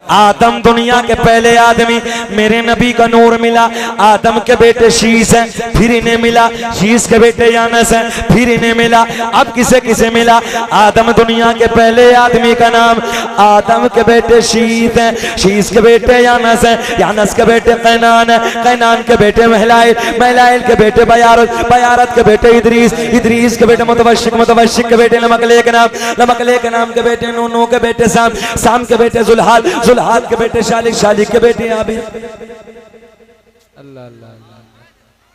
आदम दुनिया के पहले आदमी, मेरे नबी का नूर मिला। आदम के बेटे शीश हैं, फिर इन्हें मिला। शीश के बेटे यानस हैं, फिर इन्हें मिला। अब किसे किसे मिला? आदम दुनिया के पहले आदमी का नाम, आदम के बेटे शीश हैं, शीश के बेटे यानस हैं, यानस के बेटे कैनान है, कैनान के बेटे महलाइल, महलाइल के बेटे बयारत, बयारत के बेटे इदरीस, इदरीस के बेटे मुतवशिक, मुतवशिक के बेटे नमकले के नाम, नमकले के नाम के बेटे नूह, नूह के बेटे साम, साम के बेटे जुल्हाल, जुल्हाल के बेटे शालिक, शालिक के बेटे आबिद। अल्लाह अल्लाह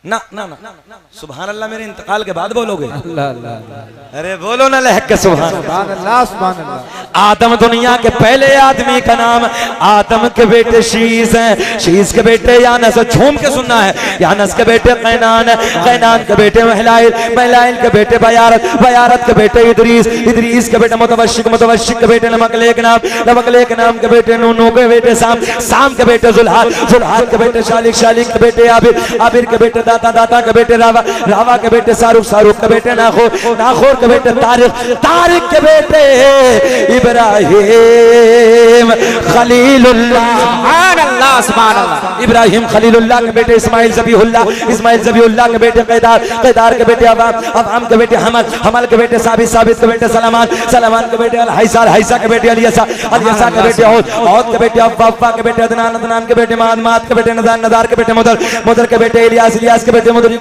ना ना ना सुभान अल्लाह मेरे इंतकाल के बाद बोलोगे? अल्लाह अल्लाह, अरे बोलो ना लहक के सुभान अल्लाह, सुभान अल्लाह। आदम दुनिया के पहले आदमी का नाम, आदम के बेटे शीश हैं, शीश के बेटे यानस, झूम के सुनना है, यानस के बेटे कैनान है, कैनान के बेटे महलाइल, महलाइल के बेटे बयारत, बयारत के बेटे इदरीस, इदरीस के बेटे मुतवशिक, मुतवशिक के बेटे नमकले के नाम, नमकले के नाम के बेटे नूह, नूह के बेटे साम, साम के बेटे जुल्हाल, जुल्हाल के बेटे शालिक, शालिक के बेटे आबिर, आबिर के बेटे दाता, दाता के बेटे रावा, रावा के बेटे शाहरुख, शाहरुख के बेटे नाखोर, नाखोर के बेटे तारिक, तारिक के बेटे इब्राहिम खलीलुल्लाह, सुभान अल्लाह, सुभान अल्लाह। इब्राहिम खलीलुल्लाह के बेटे इस्माइल ज़बीहुल्लाह, इस्माइल ज़बीहुल्लाह के बेटे कैदार, कैदार के बेटे अवाम, अवाम के बेटे हमल, हमल के बेटे साबित, साबित के बेटे सलमान, सलमान के बेटे अल-हैसा, हैसा के बेटे अलियसा, अलियसा के बेटे औद, औद के बेटे अव्वा, अव्वा के बेटे अदनान, अदनान के बेटे माद, माद के बेटे नदार, नदार के बेटे मुदर, मुदर के बेटे इलियास, इलियास के बेटे मुदरी,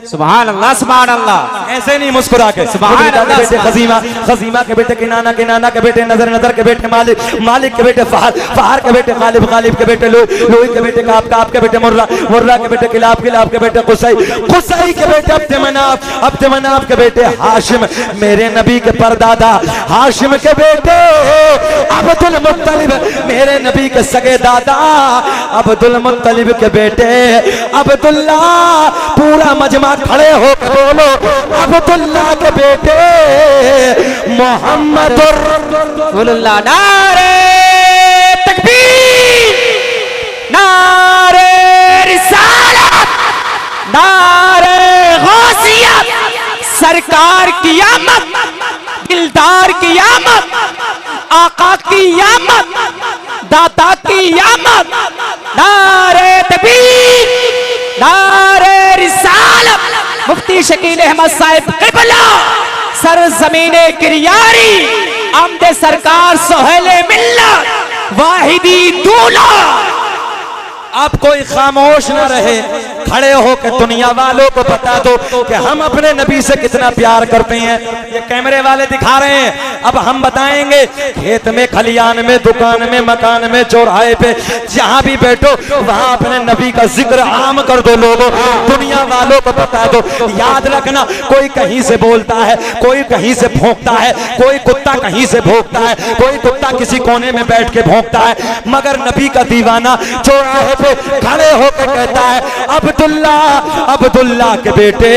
सुभान अल्लाह, सुभान अल्लाह। ऐसे नहीं मुस्कुरा के, सुभान अल्लाह। बेटे खजीमा, खजीमा के बेटे किनाना, किनाना के बेटे नजर, नजर के बेटे मालिक, मालिक के बेटे फहर, फहर के बेटे गालिब, गालिब के बेटे लोई, लोई के बेटे काब, काब के बेटे मुर्रा, मुर्रा के बेटे किलाब, किलाब के बेटे कुसई, कुसई के बेटे अब्द मनाफ, अब्द मनाफ के बेटे हाशिम, मेरे नबी के परदादा हाशिम के बेटे अब्दुल मुत्तलिब, मेरे नबी के सगे दादा अब्दुल मुत्तलिब के बेटे अब्दुल्ला। पूरा मजमा खड़े हो बोलो अब्दुल्ला के बेटे मोहम्मद रसूलुल्लाह। नारे तकबीर, नारे रिसालत, नारे गौसियत, सरकार की आमद, दिलदार की आमद, आका की आमद, दाता की आमद। नारे तकबीर, नारे रिसालत। मुफ्ती शकील अहमद साहिब क़िबला, सर ज़मीने किरियारी, आमदे सरकार सोहेले मिल्लत, वाहिदी दूल्हा। आप कोई खामोश न रहे, खड़े हो के दुनिया वालों को बता दो कि हम अपने नबी से कितना प्यार करते हैं। ये कैमरे वाले दिखा रहे हैं, अब हम बताएंगे। खेत में, खलियान में, दुकान में, मकान में, चौराहे पे, जहां भी बैठो वहां अपने नबी का जिक्र आम कर दो लोगों, दुनिया वालों को बता दो। याद रखना, कोई कहीं से बोलता है, कोई कहीं से भौंकता है, कोई कुत्ता कहीं से भौंकता है, कोई कुत्ता किसी कोने में बैठ के भौंकता है, मगर नबी का दीवाना चौराहे पे खड़े होकर कहता है अब्दुल्ला, अब्दुल्ला के बेटे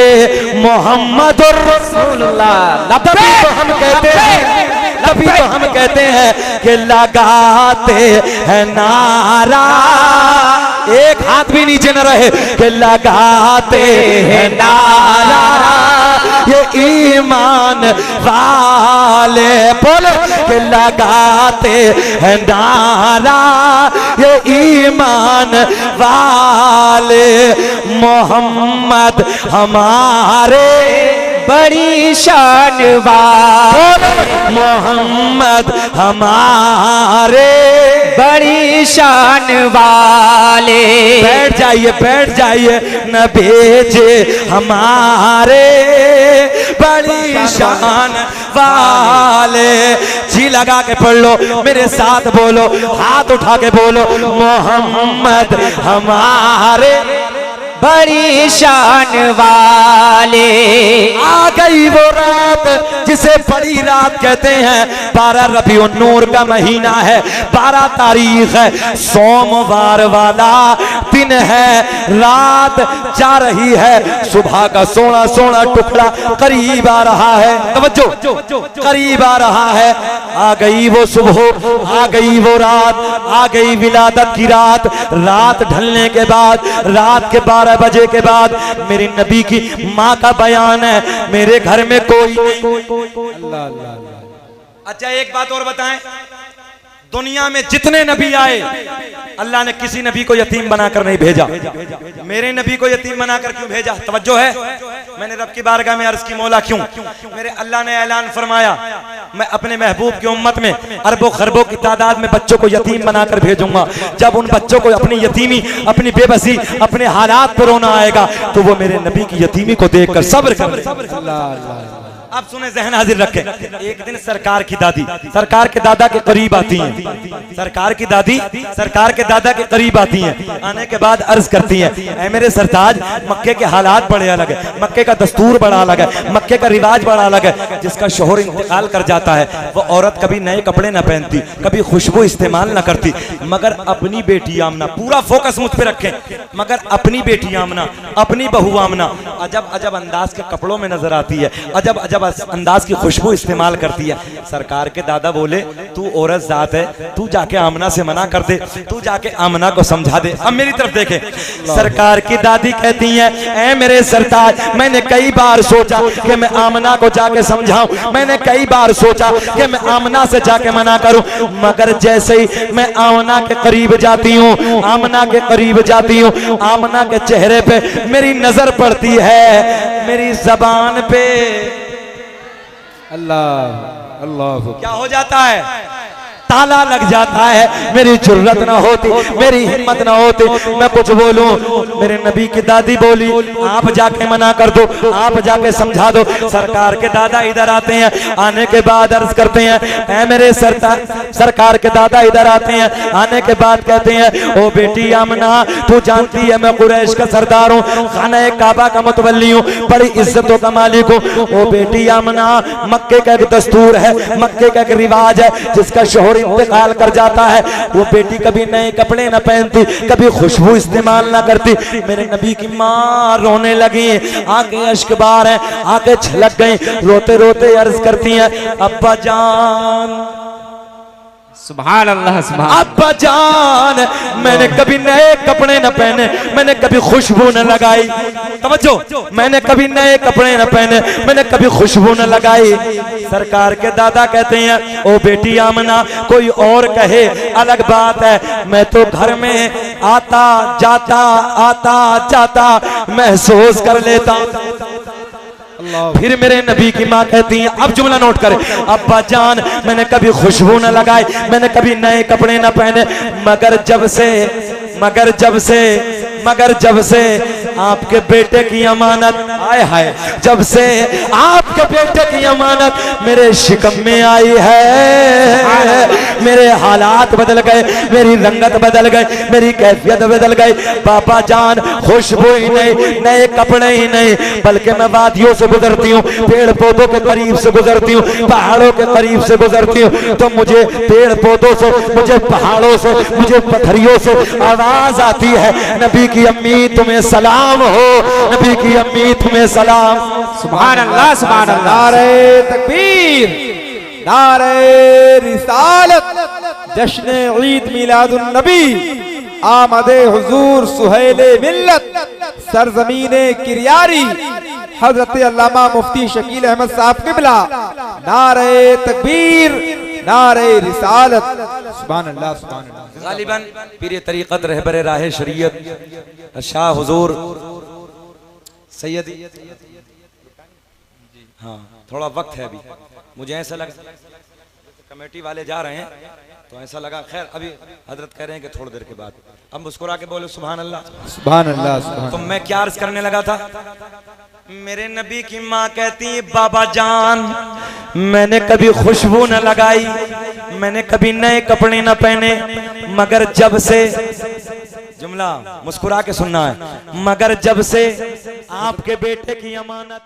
मोहम्मद रसूलुल्लाह। तभी तो हम कहते हैं, तभी तो हम कहते हैं कि लगाते हैं नारा, एक हाथ भी नीचे न रहे, कि लगाते हैं नारा ये ईमान वाले, बोलो कि लगाते हैं नारा ये ईमान वाले, मोहम्मद हमारे बड़ी शान वाले, मोहम्मद हमारे बड़ी शान वाले। बैठ जाइए, बैठ जाइए, न भेजे हमारे बड़ी शान वाले। जी लगा के पढ़ लो, मेरे साथ बोलो, हाथ उठा के बोलो, मोहम्मद हमारे बड़ी शान वाले। आ गई वो रात जिसे बड़ी रात कहते हैं, 12 रबीउन नूर का महीना है, 12 तारीख है, सोमवार वाला दिन है, रात जा रही है, सुबह का सोना सोना टुकड़ा करीब आ रहा है, तवज्जो करीब आ रहा है। आ गई वो सुबह, आ गई वो रात, आ गई विलादत की रात। रात ढलने के बाद, रात के 12 बजे के बाद मेरे नबी की माँ का बयान है, मेरे घर में कोई नहीं। अच्छा एक बात और बताएं, दुनिया में जितने नबी आए अल्लाह ने किसी नबी को यतीम बनाकर नहीं भेजा। मेरे नबी को यतीम बनाकर क्यों भेजा? तवज्जो है। मैंने रब की बारगाह में अर्ज की, मौला क्यों? मेरे अल्लाह ने ऐलान फरमाया, मैं अपने महबूब की उम्मत में अरबों खरबों की तादाद में बच्चों को यतीम बनाकर भेजूंगा। जब उन बच्चों को अपनी यतीमी, अपनी बेबसी, अपने हालात पर रोना आएगा तो वो मेरे नबी की यतीमी को देखकर सब्र कर। अब सुने, ज़हन हाजिर रखें। एक दिन सरकार की दादी सरकार के दादा के करीब आती हैं। सरकार की दादी सरकार के दादा के करीब आती हैं। आने के बाद अर्ज करती हैं, ऐ मेरे सरताज, मक्के के हालात बड़े अलग है, मक्के का दस्तूर बड़ा अलग है, मक्के का रिवाज बड़ा अलग है। जिसका शोहर इंतकाल कर जाता है वो औरत कभी नए कपड़े न पहनती, कभी खुशबू इस्तेमाल न करती, मगर अपनी बेटी आमना, पूरा फोकस मुझ पे रखें, मगर अपनी बेटी आमना, अपनी बहू आमना अजब अजब अंदाज के कपड़ों में नजर आती है, अजब अजब अंदाज की खुशबू इस्तेमाल करती है। सरकार के दादा बोले, तू औरत जात है, तू जाके आमना से मना कर दे, तू जाके आमना को समझा दे। अब मेरी तरफ देखे, सरकार की दादी कहती है, ऐ मेरे सरताज, मैंने कई बार सोचा कि मैं आमना को जाके समझाऊं, मैंने कई बार सोचा कि मैं आमना से जाके मना करूं, मगर जैसे ही मैं आमना के करीब जाती हूं, आमना के करीब जाती हूं, आमना के चेहरे पे मेरी नजर पड़ती है, मेरी जबान पे अल्लाह अल्लाह क्या हो जाता है? ताला लग जाता है। मेरी जुर्रत ना होती, मेरी हिम्मत ना होती मैं कुछ बोलूं। मेरे नबी की दादी बोली, आप जाके मना कर दो, आप जाके समझा दो। सरकार के दादा इधर आते हैं, आने के बाद अर्ज करते हैं, ऐ मेरे सरकार के दादा इधर आते हैं, आने के बाद कहते हैं, ओ बेटी आमना, तू जानती है मैं कुरैश का सरदार हूँ, खाना काबा का मुतवल्ली हूँ, बड़ी इज्जतों का मालिक हूँ। ओ बेटी आमना, मक्के का एक दस्तूर है, मक्के का एक रिवाज है, जिसका शोहर इंतकाल कर जाता है वो बेटी कभी नए कपड़े न पहनती, कभी खुशबू इस्तेमाल ना करती। मेरे नबी की माँ रोने लगी, आंखें अश्कबार है, आंखें छलक गई, रोते रोते अर्ज करती हैं, अब्बा जान, सुभान अल्लाह, सुभान अब्बा जान, मैंने कभी नए कपड़े न पहने, मैंने कभी खुशबू न लगाई। तवज्जो, मैंने कभी नए कपड़े न पहने, मैंने कभी खुशबू न लगाई। सरकार के दादा कहते हैं, ओ बेटी आमना, कोई और कहे अलग बात है, मैं तो घर में आता जाता महसूस कर लेता। फिर मेरे नबी की माँ कहती है, अब जुमला नोट करें, अब्बा जान, मैंने कभी खुशबू न लगाई, मैंने कभी नए कपड़े न पहने, मगर जब से आपके बेटे की अमानत, आए हाय, जब से आपके बेटे की अमानत मेरे शिकम में आई है, मेरे हालात बदल गए, मेरी रंगत बदल गई, मेरी कैफियत बदल गई। पापा जान, खुशबू ही नहीं, नए कपड़े ही नहीं, बल्कि मैं वादियों से गुजरती हूँ, पेड़ पौधों के करीब से गुजरती हूँ, पहाड़ों के करीब से गुजरती हूँ, तो मुझे पेड़ पौधों से, मुझे पहाड़ों से, मुझे पत्थरियों से आवाज आती है, नबी की अम्मी तुम्हें सलाम हो, नबी की अम्मी तुम्हें सलाम। सुभान अल्लाह, सुभान अल्लाह। नारे तकबीर, नारे रिसालत, जश्न ईद मिलादुन नबी, आमदे हुजूर सुहेले मिल्लत, सरजमीने किरियारी, हजरत अल्लामा मुफ्ती शकील अहमद साहब किबला, नारे तकबीर, नारे रिसालत, सुभान अल्लाह, सुभान अल्लाह। गालिबन पीर तरीक़त रहबर राह शरीयत शाह हुजूर सैयद, हाँ थोड़ा वक्त है अभी, मुझे ऐसा लगा कमेटी वाले जा रहे हैं तो ऐसा लगा, खैर अभी हजरत कह रहे हैं कि थोड़ी देर के बाद। अब मुस्कुरा के बोले सुभान अल्लाह, सुभान अल्लाह, सुभान। तो मैं क्या अर्ज करने लगा था? मेरे नबी की माँ कहती है, बाबा जान, मैंने कभी खुशबू न लगाई, मैंने कभी नए कपड़े न पहने, मगर जब से, जुमला मुस्कुरा के सुनना है, मगर जब से आपके बेटे की अमानत